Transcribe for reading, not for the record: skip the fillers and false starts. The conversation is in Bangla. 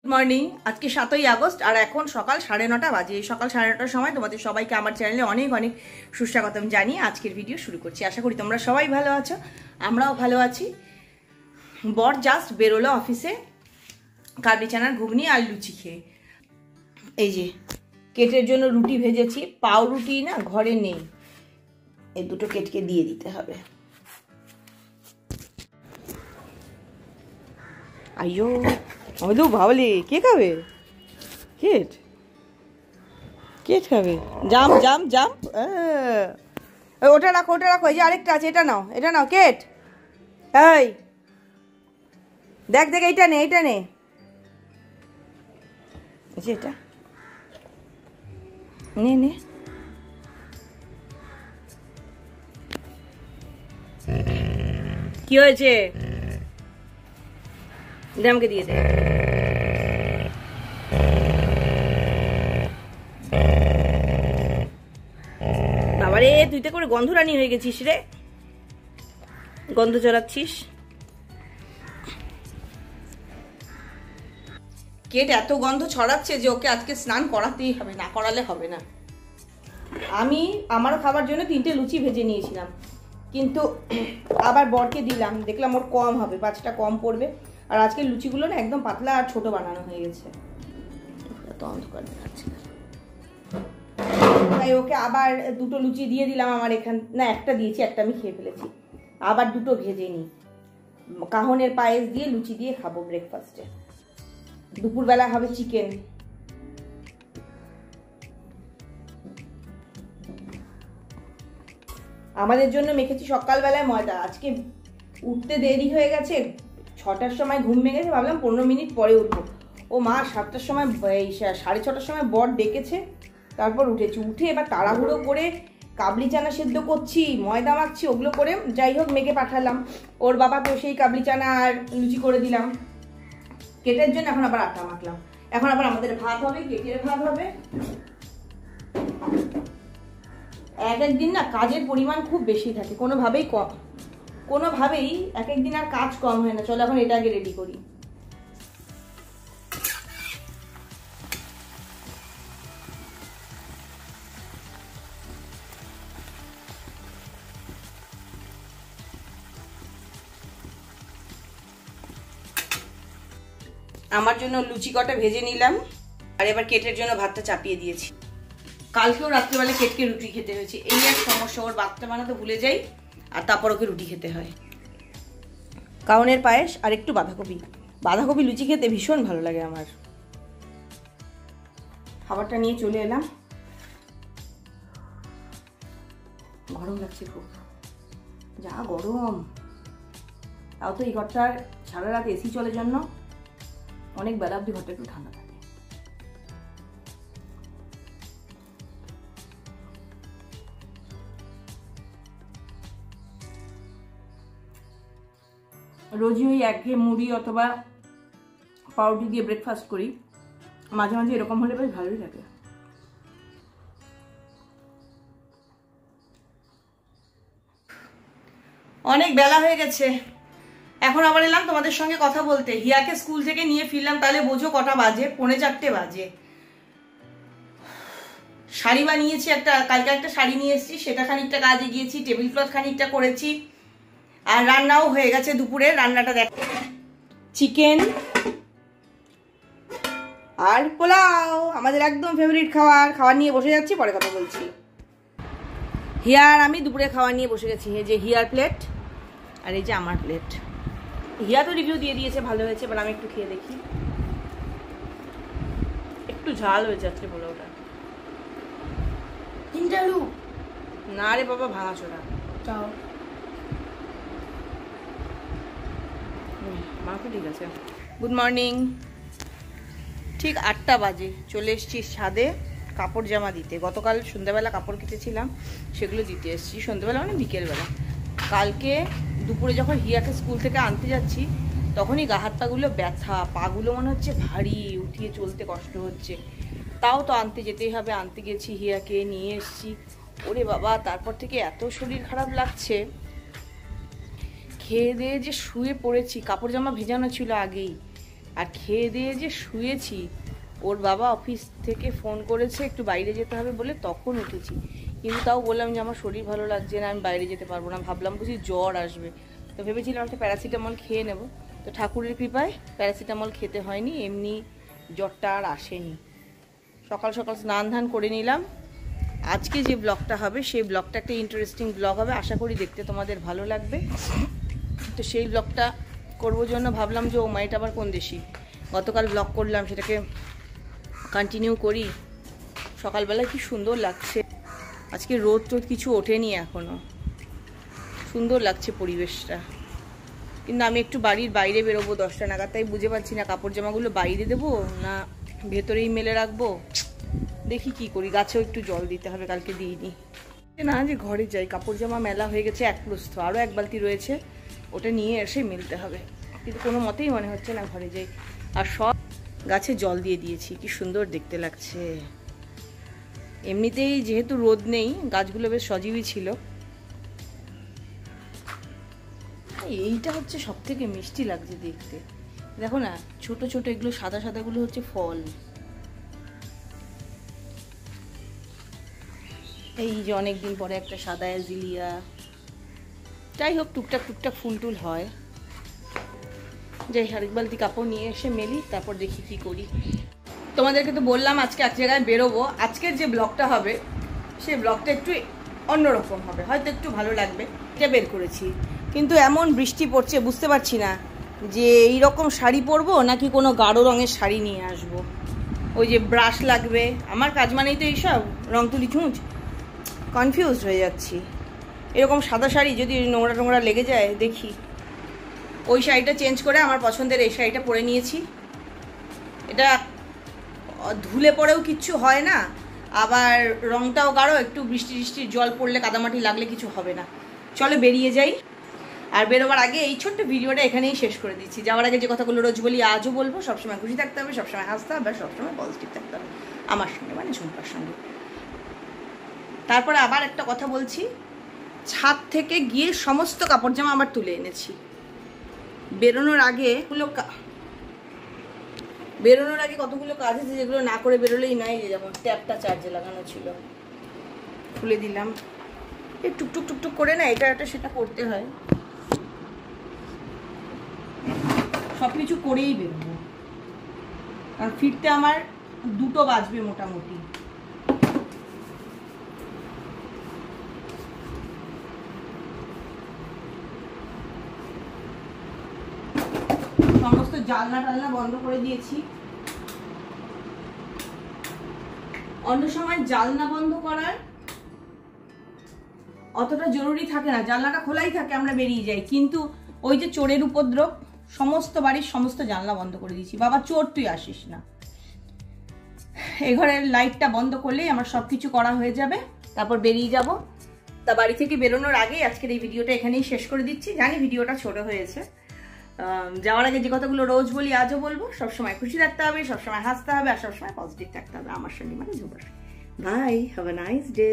Good morning. আজকে 7ই আগস্ট আর এখন সকাল 9:30 বাজে। এই সকাল 9:30টার সময় তোমাদের সবাইকে আমার চ্যানেলে অনেক অনেক সুস্বাগতম জানিয়ে আজকের ভিডিও শুরু করছি। আশা করি তোমরা সবাই ভালো আছো, আমরাও ভালো আছি। বর জাস্ট বেরোলো অফিসে কাবলি চানার ঘুগনি আর লুচি খেয়ে। এই যে কেটের জন্য রুটি ভেজেছি, পাউ রুটি না ঘরে নেই, এই দুটো কেটকে দিয়ে দিতে হবে। আইয়ো আমাদের ভাবলি কে খাবে? কেট কেট খাবে। জাম্প জাম্প জাম্প, ওটা রাখো ওটা রাখো। এই যে আরেকটা আছে, এটা নাও এটা নাও কেট। এই দেখ দেখ, এইটা নে এইটা নে, এটা নে নে। কি হয়েছে? আমাকে দিয়ে দে। বাবারে তুই তো করে গন্ধরানি হয়ে গেছিস রে, গন্ধ চড়াচ্ছিস। কেট এত গন্ধ ছড়াচ্ছে যে ওকে আজকে স্নান করাতেই হবে, না করালে হবে না। আমি আমারও খাবার জন্য 3টে লুচি ভেজে নিয়েছিলাম, কিন্তু আবার বরকে দিলাম, দেখলাম ওর কম হবে, 5টা কম পড়বে। আর আজকে লুচিগুলো না একদম পাতলা আর ছোট বানানো হয়ে গেছে, এত অন্ধকার দেখাচ্ছে। তাই ওকে আবার 2টো লুচি দিয়ে দিলাম। আমার না একটা দিয়েছি, একটা আমি খেয়ে ফেলেছি। আবার 2টো ভেজে নিই, কাহনের পায়েস দিয়ে লুচি দিয়ে খাবো ব্রেকফাস্টে। দুপুরবেলা হবে চিকেন। আমাদের জন্য মেখেছি সকালবেলায় ময়দা। আজকে উঠতে দেরি হয়ে গেছে, 6টার সময় ঘুম ভেঙেছে, ভাবলাম 15 মিনিট পরে উঠবো। ও মা 7টার সময় 6:30টার সময় বর ডেকেছে, তারপর উঠেছি। উঠে এবার তাড়াহুড়ো করে কাবলি চানা সেদ্ধ করছি, ময়দা মাখছি, ওগুলো করে যাই হোক মেখে পাঠালাম। ওর বাবাকেও সেই কাবলি চানা আর লুচি করে দিলাম। কেটের জন্য এখন আবার আটা মাখলাম। এখন আবার আমাদের ভাত হবে, কেটের ভাত হবে। এক একদিন না কাজের পরিমাণ খুব বেশি থাকে, কোনোভাবেই এক একদিন আর কাজ কম হয় না। চলো এখন এটা আগে রেডি করি। আমার জন্য লুচি কটা ভেজে নিলাম, আর এবার কেটের জন্য ভাতটা চাপিয়ে দিয়েছি। কালকেও রাত্রিবেলা কেটকে রুটি খেতে হয়েছে, এই এক সমস্যা, ওর ভাতটা বানাতে ভুলে যাই আর তারপর ওকে রুটি খেতে হয়। কাউনের পায়েস আর একটু বাঁধাকপি লুচি খেতে ভীষণ ভালো লাগে আমার। খাবারটা নিয়ে চলে এলাম, গরম লাগছে খুব, যা গরম। তাও তো এই ঘরটার সারা রাত এসি চলে জন্য অনেক বেলা অব্দি ঘরটা একটু ঠান্ডা থাকে। রোজই ওই একঘেয়ে মুড়ি অথবা পাউরুটি দিয়ে ব্রেকফাস্ট করি, মাঝে মাঝে এরকম হলে বেশ ভালোই লাগে। অনেক বেলা হয়ে গেছে, এখন আবার এলাম তোমাদের সঙ্গে কথা বলতে। হিয়াকে স্কুল থেকে নিয়ে ফিরলাম, তাহলে বোঝো কটা বাজে, 3:45 বাজে। শাড়ি বানিয়েছি একটা, কালকে একটা শাড়ি নিয়ে এসেছি, সেটা খানিকটা কাজে গিয়েছি, টেবিল ক্লথ খানিকটা করেছি, আর রান্নাও হয়ে গেছে। দুপুরে রান্নাটা দেখ, চিকেন আর পোলাও, আমাদের একদম ফেভারিট খাবার নিয়ে বসে যাচ্ছি, পরে কথা বলছি। হিয়ার আমি দুপুরে খাওয়া নিয়ে বসে গেছি। এই যে হিয়ার প্লেট আর এই যে আমার প্লেট। হিয়া তো রিভিউ দিয়ে দিয়েছে ভালো হয়েছে, এবার আমি একটু খেয়ে দেখি। একটু ঝাল হয়ে যাচ্ছে পোলাওটা। না রে বাবা, ভাঙা চোরা। মাকে ঠিক আছে। Good morning. ঠিক 8টা বাজে, চলে এসেছি ছাদে কাপড় জামা দিতে। গতকাল সন্ধ্যাবেলা কাপড় কেটেছিলাম, সেগুলো দিতে এসেছি। সন্ধ্যাবেলা মানে বিকেলবেলা। কালকে দুপুরে যখন হিয়াকে স্কুল থেকে আনতে যাচ্ছি, তখনই গা হাত পাগুলো ব্যথা, পাগুলো মনে হচ্ছে ভারী, উঠিয়ে চলতে কষ্ট হচ্ছে। তাও তো আনতে যেতেই হবে, আনতে গেছি, হিয়াকে নিয়ে এসেছি। ওরে বাবা, তারপর থেকে এত শরীর খারাপ লাগছে। খেয়ে দিয়ে যে শুয়ে পড়েছি, কাপড় জামা ভেজানো ছিল আগেই, আর খেয়ে দিয়ে যে শুয়েছি, ওর বাবা অফিস থেকে ফোন করেছে একটু বাইরে যেতে হবে বলে, তখন উঠেছি। কিন্তু তাও বললাম যে আমার শরীর ভালো লাগছে না, আমি বাইরে যেতে পারবো না। ভাবলাম বুঝি জ্বর আসবে, তো ভেবেছিলাম একটা প্যারাসিটামল খেয়ে নেব। তো ঠাকুরের কৃপায় প্যারাসিটামল খেতে হয়নি, এমনি জ্বরটা আর আসেনি। সকাল সকাল স্নান ধান করে নিলাম। আজকে যে ব্লগটা হবে সেই ব্লগটা একটা ইন্টারেস্টিং ব্লগ হবে, আশা করি দেখতে তোমাদের ভালো লাগবে। তো সেই ব্লগটা করবো জন্য ভাবলাম যে ও মাইটা আবার কোন দেশি, গতকাল ব্লগ করলাম সেটাকে কন্টিনিউ করি। সকালবেলা কি সুন্দর লাগছে, আজকে রোদ টোদ কিছু ওঠেনি এখনও, সুন্দর লাগছে পরিবেশটা। কিন্তু আমি একটু বাড়ির বাইরে বেরোবো 10টা নাগাদ, তাই বুঝে পাচ্ছি না কাপড় জামাগুলো বাইরে দেবো না ভেতরেই মেলে রাখবো। দেখি কি করি, গাছেও একটু জল দিতে হবে, কালকে দিইনি। না যে ঘরে যাই, কাপড় জামা মেলা হয়ে গেছে এক প্রস্থ, আরও এক বালতি রয়েছে, ওটা নিয়ে এসে মেলতে হবে। কিন্তু কোনো মতেই মনে হচ্ছে না ঘরে যাই। আর সব গাছে জল দিয়ে দিয়েছি, কি সুন্দর দেখতে লাগছে। এমনিতেই যেহেতু রোদ নেই, গাছগুলো বেশ সজীবই ছিল। এইটা হচ্ছে সব থেকে মিষ্টি লাগছে দেখতে, দেখো না ছোট ছোট এগুলো সাদা সাদাগুলো হচ্ছে ফল। এই যে অনেকদিন পরে একটা সাদা অ্যাজিলিয়া, যাই হোক টুকটাক টুকটাক ফুল টুল হয়। যাই আরেক বালতি কাপড় নিয়ে এসে মেলি, তারপর দেখি কি করি। তোমাদেরকে তো বললাম আজকে এক জায়গায় বেরোবো। আজকের যে ব্লগটা হবে সেই ব্লগটা একটু অন্যরকম হবে, হয়তো একটু ভালো লাগবে, এটা বের করেছি। কিন্তু এমন বৃষ্টি পড়ছে বুঝতে পারছি না যে এইরকম শাড়ি পরবো নাকি কোনো গাঢ় রঙের শাড়ি নিয়ে আসবো। ওই যে ব্রাশ লাগবে, আমার কাজ মানেই তো এইসব রং তুলি ছুঁচ, কনফিউজড হয়ে যাচ্ছি। এরকম সাদা শাড়ি যদি নোংরা টোংরা লেগে যায়, দেখি। ওই শাড়িটা চেঞ্জ করে আমার পছন্দের এই শাড়িটা পরে নিয়েছি। এটা ধুলে পরেও কিচ্ছু হয় না, আবার রংটাও গাঢ়, একটু বৃষ্টি বৃষ্টির জল পড়লে কাদামাটি লাগলে কিছু হবে না। চলো বেরিয়ে যাই। আর বেরোবার আগে এই ছোট্ট ভিডিওটা এখানেই শেষ করে দিচ্ছি। যাওয়ার আগে যে কথাগুলো রোজ বলি আজও বলবো, সবসময় খুশি থাকতে হবে, সবসময় হাসতে হবে, সবসময় পজিটিভ থাকতে হবে আমার সঙ্গে, মানে ঝুমকার সঙ্গে। তারপরে আবার একটা কথা বলছি, ছাদ থেকে গিয়ে সমস্ত কাপড় জামা আবার তুলে এনেছি। বেরোনোর আগে কতগুলো কাজ আছে যেগুলো না করে বেরোলেই নয়। যেমন ট্যাপটা চার্জে লাগানো ছিল, খুলে দিলাম। এই টুকটুক টুকটুক করে না এটা একটা সেটা করতে হয়, সবকিছু করেই বেরোবো। কারণ ফিরতে আমার 2টো বাজবে মোটামুটি। সমস্ত জানলা টালনা বন্ধ করে দিয়েছি। অন্য সময় জানলা বন্ধ করার অতটা জরুরি থাকে না, জানলাটা খোলাই থাকে, আমরা বেরিয়ে যাই। কিন্তু ওই যে চোরের উপদ্রব, সমস্ত বাড়ির সমস্ত জানলা বন্ধ করে দিয়েছি। বাবা চোর তুই আসিস না। এই ঘরের লাইটটা বন্ধ করলেই আমার সবকিছু করা হয়ে যাবে, তারপর বেরিয়ে যাব। তা বাড়ি থেকে বেরোনোর আগেই আজকের এই ভিডিওটা এখানেই শেষ করে দিচ্ছি। জানি ভিডিওটা ছোট হয়েছে। যাওয়ার আগে যে কথাগুলো রোজ বলি আজও বলবো, সবসময় খুশি থাকতে হবে, সবসময় হাসতে হবে, আর সবসময় পজিটিভ থাকতে হবে আমার সঙ্গে, মানে ঝুমকার। Bye, have a nice day.